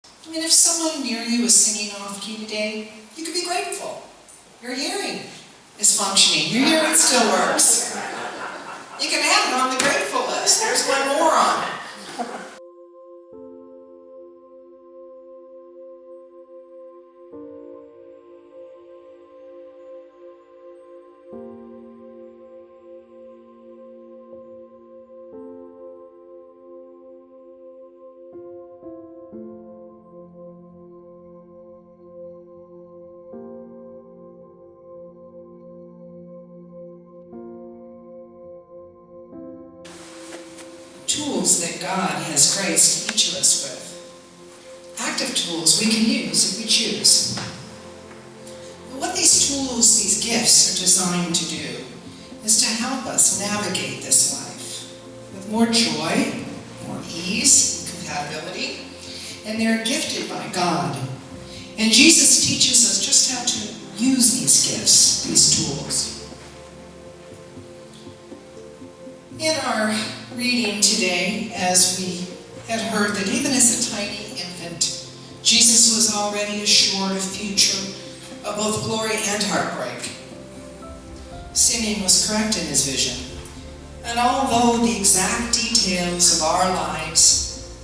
I mean, if someone near you is singing off key today, you could be grateful. Your hearing is functioning. Your hearing still works. You can add it on the grateful list. There's one more on it. Tools that God has graced each of us with. Active tools we can use if we choose. But what these tools, these gifts, are designed to do is to help us navigate this life with more joy, more ease, compatibility, and they're gifted by God. And Jesus teaches us just how to use these gifts, these tools. In our reading today, as we had heard that even as a tiny infant, Jesus was already assured a future of both glory and heartbreak. Simeon was correct in his vision, and although the exact details of our lives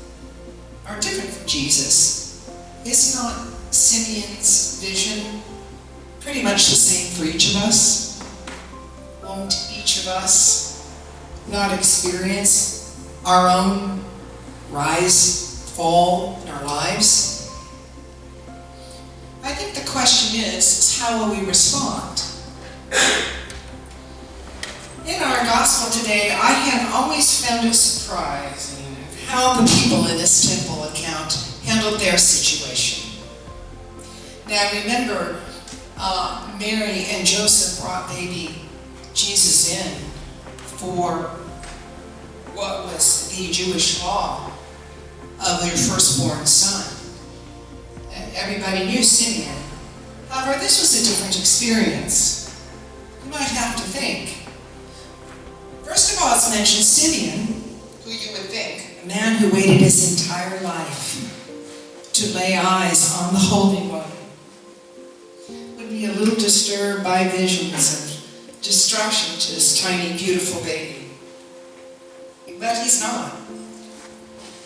are different from Jesus, is not Simeon's vision pretty much the same for each of us? Won't each of us not experience our own rise, fall in our lives? I think the question is how will we respond? In our gospel today, I have always found it surprising how the people in this temple account handled their situation. Now remember, Mary and Joseph brought baby Jesus in for what was the Jewish law of their firstborn son. And everybody knew Simeon. However, this was a different experience. You might have to think. First of all, it's mentioned Simeon, who you would think, a man who waited his entire life to lay eyes on the Holy One, would be a little disturbed by visions of destruction to this tiny, beautiful baby. But he's not.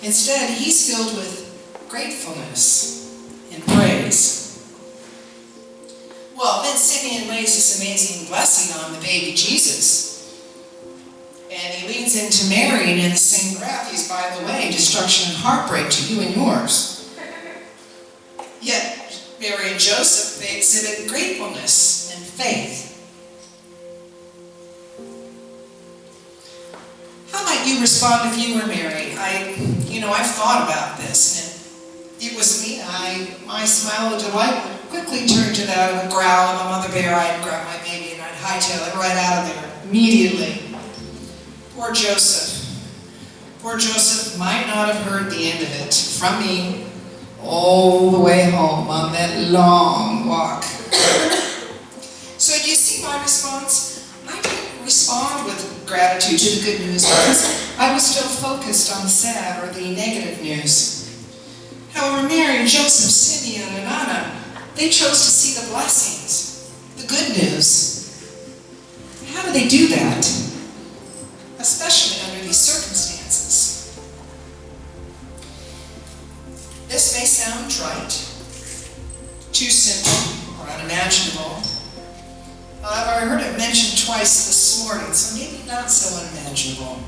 Instead, he's filled with gratefulness and praise. Well, then Simeon lays this amazing blessing on the baby Jesus. And he leans into Mary, and in the same breath, he's, by the way, destruction and heartbreak to you and yours. Yet, Mary and Joseph, they exhibit gratefulness and faith. How might you respond if you were Mary? I've thought about this, and it was me. My smile of delight would quickly turn to that of a growl of a mother bear. I'd grab my baby and I'd hightail it right out of there immediately. Poor Joseph. Poor Joseph might not have heard the end of it from me all the way home on that long walk. So do you see my response? I didn't respond with gratitude to the good news because I was still focused on the sad or the negative news. However, Mary, Joseph, Simeon, and Anna, they chose to see the blessings, the good news. How do they do that? Especially under these circumstances. This may sound trite, too simple, or unimaginable. However, I heard it mentioned twice this morning, so maybe not so unimaginable.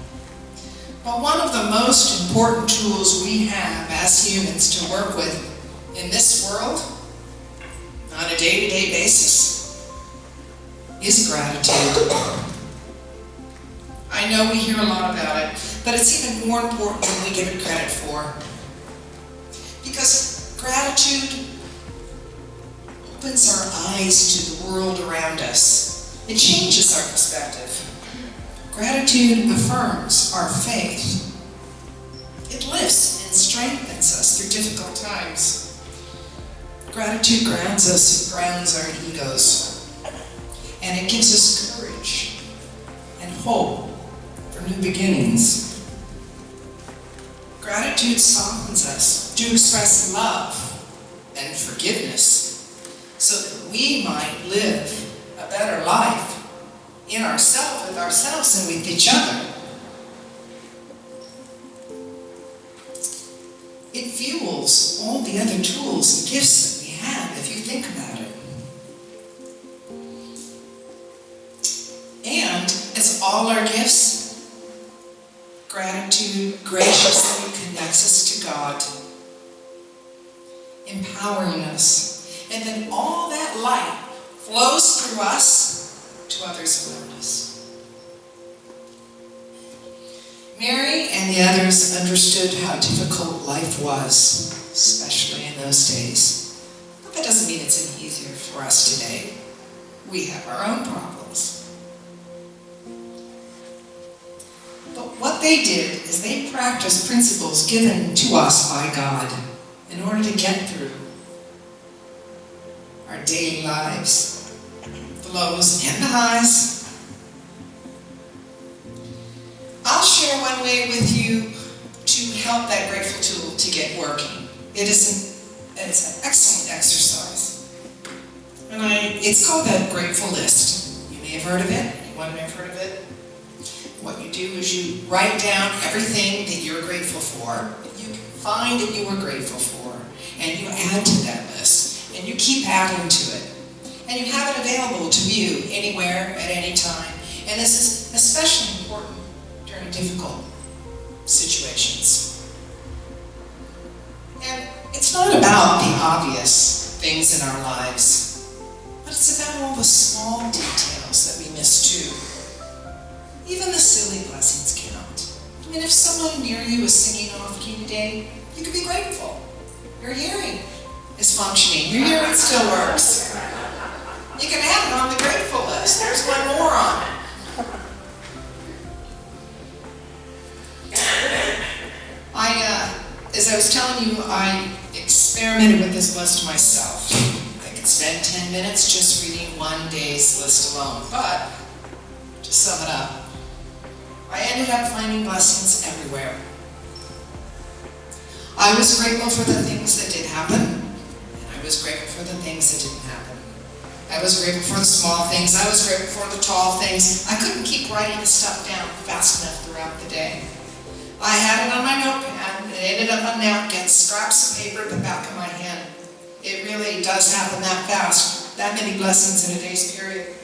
But one of the most important tools we have as humans to work with in this world, on a day-to-day basis, is gratitude. I know we hear a lot about it, but it's even more important than we give it credit for. Because gratitude opens our eyes to the world around us. It changes our perspective. Gratitude affirms our faith. It lifts and strengthens us through difficult times. Gratitude grounds us, it grounds our egos. And it gives us courage and hope for new beginnings. Gratitude softens us to express love and forgiveness so that we might live a better life in ourselves, with ourselves, and with each other. It fuels all the other tools and gifts that we have, if you think about it. And as all our gifts, gratitude graciously connects us to God, empowering us, and then all that light flows through us to others around us. Mary and the others understood how difficult life was, especially in those days. But that doesn't mean it's any easier for us today. We have our own problems. But what they did is they practiced principles given to us by God in order to get through our daily lives, the lows and the highs. I'll share one way with you to help that grateful tool to get working. It's an excellent exercise. And it's called the Grateful List. You may have heard of it. Anyone may have heard of it? What you do is you write down everything that you're grateful for, that you can find that you were grateful for, and you add to that list. And you keep adding to it. And you have it available to view anywhere at any time. And this is especially important during difficult situations. And it's not about the obvious things in our lives, but it's about all the small details that we miss too. Even the silly blessings count. I mean, if someone near you is singing off key today, you can be grateful. Your hearing is functioning. Your hearing still works. You can add it on the grateful list. There's one more on it. As I was telling you, I experimented with this list myself. I could spend 10 minutes just reading one day's list alone, but to sum it up, I ended up finding blessings everywhere. I was grateful for the things that did happen, and I was grateful for the things that didn't happen. I was grateful for the small things, I was grateful for the tall things. I couldn't keep writing this stuff down fast enough throughout the day. I had it on my notepad, it ended up on napkins, scraps of paper at the back of my hand. It really does happen that fast, that many blessings in a day's period.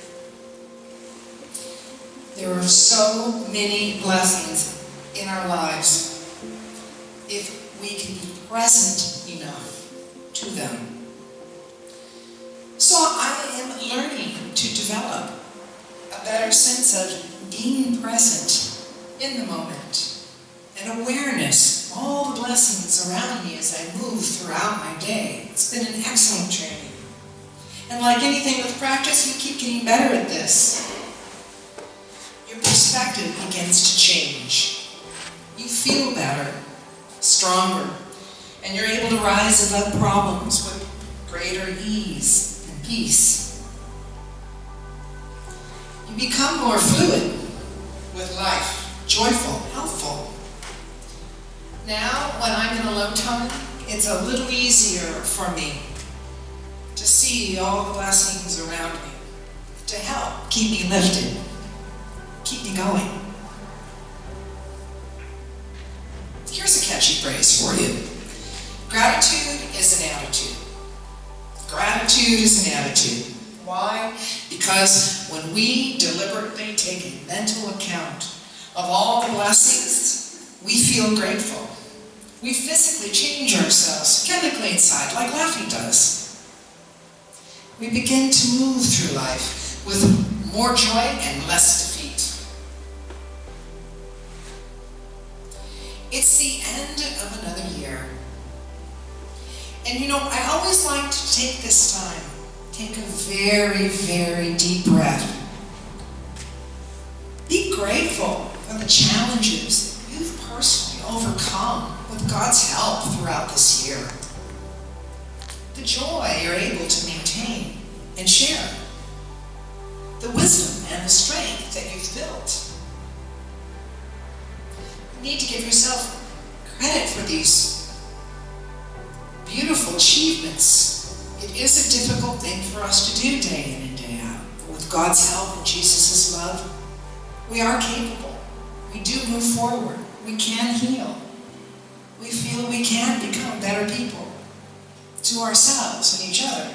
There are so many blessings in our lives if we can be present enough to them. So I am learning to develop a better sense of being present in the moment. And awareness, all the blessings around me as I move throughout my day. It's been an excellent training. And like anything with practice, you keep getting better at this. Your perspective begins to change. You feel better, stronger, and you're able to rise above problems with greater ease and peace. You become more fluid with life, joyful, helpful. Now, when I'm in alone time, it's a little easier for me to see all the blessings around me, to help keep me lifted, keep me going. Here's a catchy phrase for you. Gratitude is an attitude. Gratitude is an attitude. Why? Because when we deliberately take a mental account of all the blessings, we feel grateful. We physically change ourselves, chemically inside, like laughing does. We begin to move through life with more joy and less defeat. It's the end of another year. And you know, I always like to take this time, take a very, very deep breath. Be grateful for the challenges that you've personally overcome with God's help throughout this year. The joy you're able to maintain and share. The wisdom and the strength that you've built. You need to give yourself credit for these beautiful achievements. It is a difficult thing for us to do day in and day out. But with God's help and Jesus' love, we are capable. We do move forward. We can heal. We feel we can become better people to ourselves and each other.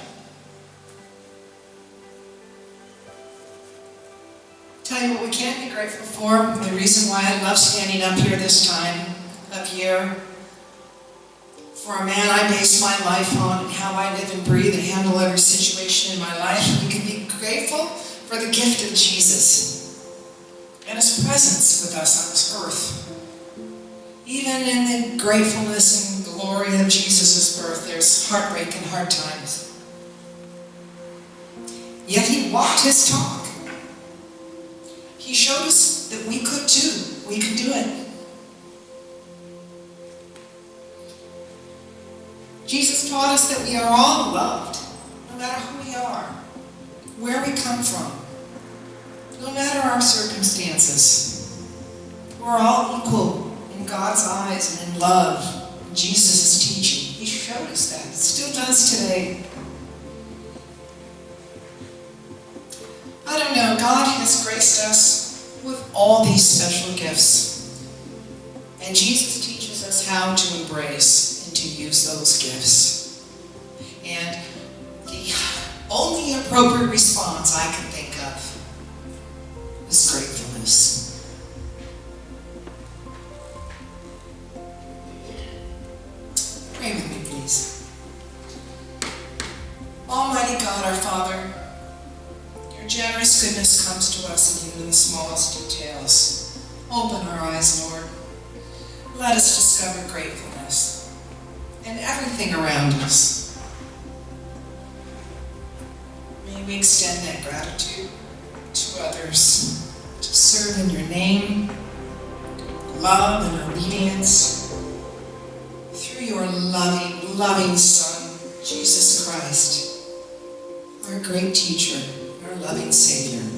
Tell you what we can be grateful for. The reason why I love standing up here this time of year. For a man I base my life on and how I live and breathe and handle every situation in my life. We can be grateful for the gift of Jesus and his presence with us on this earth. Even in the gratefulness and glory of Jesus' birth, there's heartbreak and hard times. Yet he walked his talk. He showed us that we could too. We could do it. Jesus taught us that we are all loved, no matter who we are, where we come from, no matter our circumstances. We're all equal in God's eyes and in love. Jesus' teaching, he showed us that. It still does today. I don't know, God has graced us with all these special gifts. And Jesus teaches us how to embrace to use those gifts. And the only appropriate response I can think of is gratefulness. Pray with me, please. Almighty God, our Father, your generous goodness comes to us even in the smallest details. Open our eyes, Lord. Let us discover gratefulness and everything around us. May we extend that gratitude to others, to serve in your name, love and obedience, through your loving Son, Jesus Christ, our great teacher, our loving Savior.